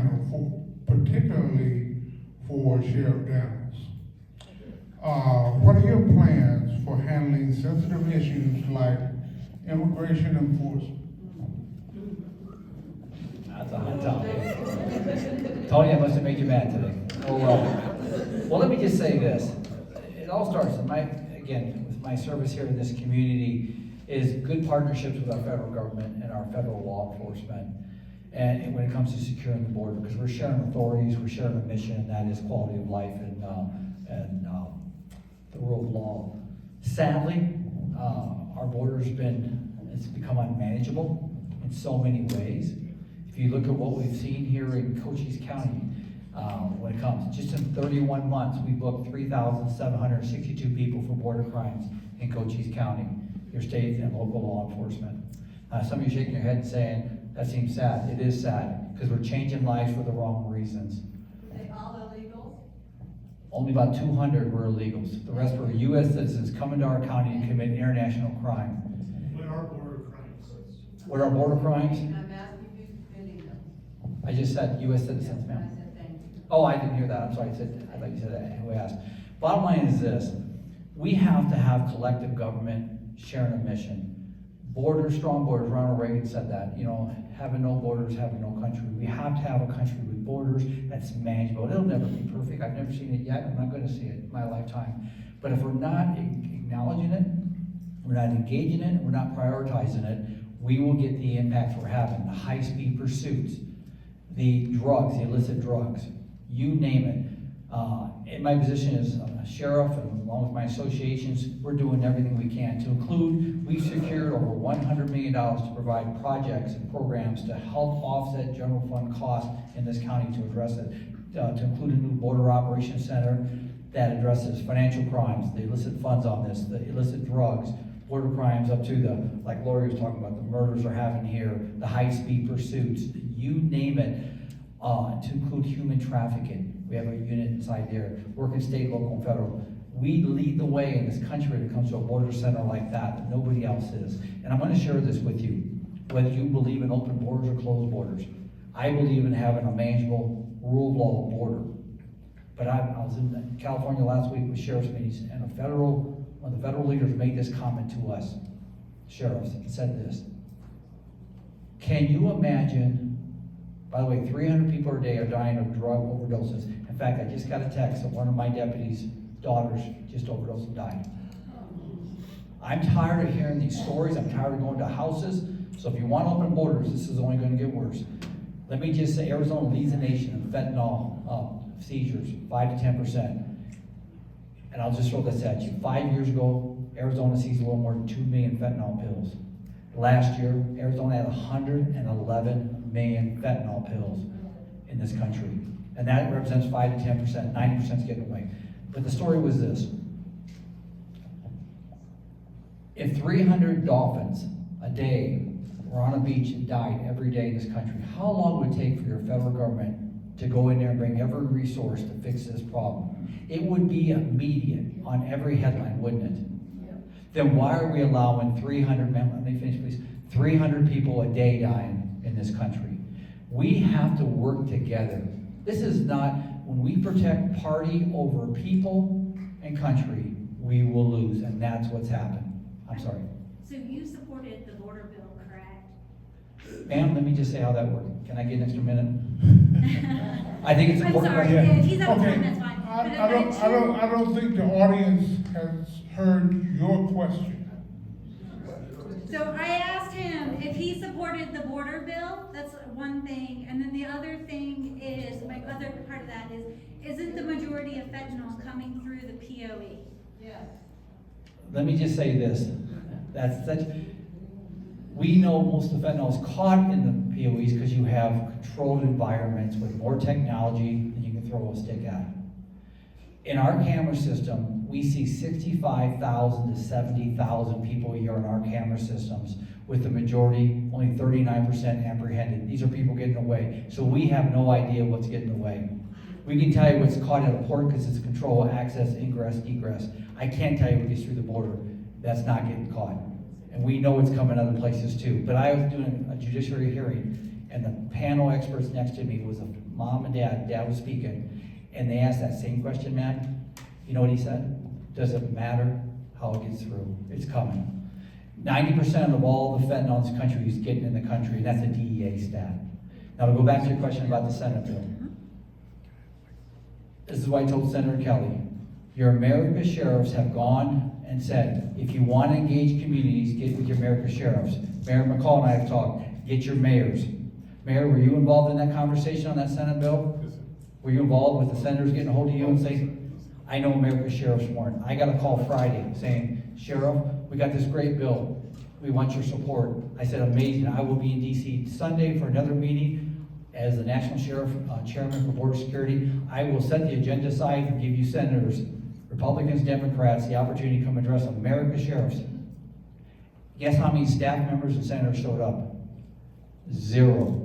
channel, particularly for Sheriff Daniels. What are your plans for handling sensitive issues like immigration enforcement? That's a hot topic. Tony, I must have made you mad today. Oh, well, let me just say this. It all starts with my service here in this community is good partnerships with our federal government and our federal law enforcement. And when it comes to securing the border, because we're sharing authorities, we're sharing a mission, and that is quality of life and the rule of law. Sadly, our border's it's become unmanageable in so many ways. If you look at what we've seen here in Cochise County, when it comes, just in 31 months, we booked 3,762 people for border crimes in Cochise County, your state and local law enforcement. Some of you shaking your head and saying, that seems sad. It is sad, because we're changing lives for the wrong reasons. Were they all illegals? Only about 200 were illegals. The rest were U.S. citizens coming to our county to commit international crime. What are border crimes? What are border crimes? I'm asking you to finish them. I just said U.S. citizens, I ma'am. said thank you. Oh, I didn't hear that. I'm sorry. I thought you said that. Who asked? Bottom line is this. We have to have collective government sharing a mission. Borders, strong borders. Ronald Reagan said that. You know, having no borders, having no country. We have to have a country with borders that's manageable. It'll never be perfect. I've never seen it yet. I'm not going to see it in my lifetime. But if we're not acknowledging it, we're not engaging it, we're not prioritizing it, we will get the impact we're having. The high-speed pursuits, the drugs, the illicit drugs, you name it. In my position as a sheriff, and along with my associations, we're doing everything we can to include, we've secured over $100 million to provide projects and programs to help offset general fund costs in this county to address it, to include a new border operations center that addresses financial crimes, the illicit funds on this, the illicit drugs, border crimes up to the, like Lori was talking about, the murders are happening here, the high-speed pursuits, you name it, to include human trafficking. We have a unit inside there, working state, local, and federal. We lead the way in this country when it comes to a border center like that. Nobody else is. And I'm going to share this with you, whether you believe in open borders or closed borders. I believe in having a manageable rule of law border. But I was in California last week with sheriff's meetings, and one of the federal leaders made this comment to us, sheriffs, and said this. Can you imagine, by the way, 300 people a day are dying of drug overdoses. In fact, I just got a text that one of my deputies' daughters just overdosed and died. I'm tired of hearing these stories. I'm tired of going to houses. So if you want open borders, this is only going to get worse. Let me just say, Arizona leads the nation in fentanyl seizures, 5 to 10%. And I'll just throw this at you. 5 years ago, Arizona seized a little more than 2 million fentanyl pills. Last year, Arizona had 111 million fentanyl pills in this country. And that represents 5 to 10%, 90% is getting away. But the story was this. If 300 dolphins a day were on a beach and died every day in this country, how long would it take for your federal government to go in there and bring every resource to fix this problem? It would be immediate on every headline, wouldn't it? Then why are we allowing 300 people a day dying in this country? We have to work together. This is not, when we protect party over people and country, we will lose, and that's what's happened. I'm sorry. So you supported the border bill, correct? Ma'am, let me just say how that worked. Can I get an extra minute? I think it's important. I'm sorry, if he's out of Okay. time, that's fine. But if I don't think the audience has heard your question. So I asked him if he supported the border bill, that's one thing, and then the other thing is, my other part of that is, isn't the majority of fentanyl coming through the POE? Yes. Let me just say this. We know most of the fentanyl is caught in the POEs because you have controlled environments with more technology than you can throw a stick at. In our camera system, we see 65,000 to 70,000 people a year in our camera systems, with the majority, only 39% apprehended. These are people getting away. So we have no idea what's getting away. We can tell you what's caught at a port because it's control, access, ingress, egress. I can't tell you what gets through the border. That's not getting caught. And we know it's coming other places too. But I was doing a judiciary hearing, and the panel experts next to me was a mom and dad was speaking, and they asked that same question, Matt. You know what he said? Doesn't matter how it gets through, it's coming. 90% of all the fentanyl in this country is getting in the country, and that's a DEA stat. Now, to go back to your question about the Senate bill. This is what I told Senator Kelly. Your America sheriffs have gone and said, if you want to engage communities, get with your America sheriffs. Mayor McCall and I have talked, get your mayors. Mayor, were you involved in that conversation on that Senate bill? Were you involved with the senators getting a hold of you and saying, I know America sheriffs weren't. I got a call Friday saying, Sheriff, we got this great bill. We want your support. I said, amazing. I will be in DC Sunday for another meeting as the National Sheriff Chairman for Border Security. I will set the agenda aside and give you senators, Republicans, Democrats, the opportunity to come address America sheriffs. Guess how many staff members and senators showed up? 0.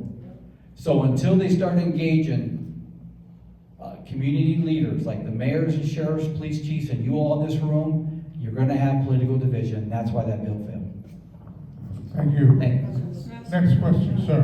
So until they start engaging community leaders like the mayors and sheriffs, police chiefs, and you all in this room, you're going to have political division. That's why that bill failed. Thank you. Thank you. Next question, sir.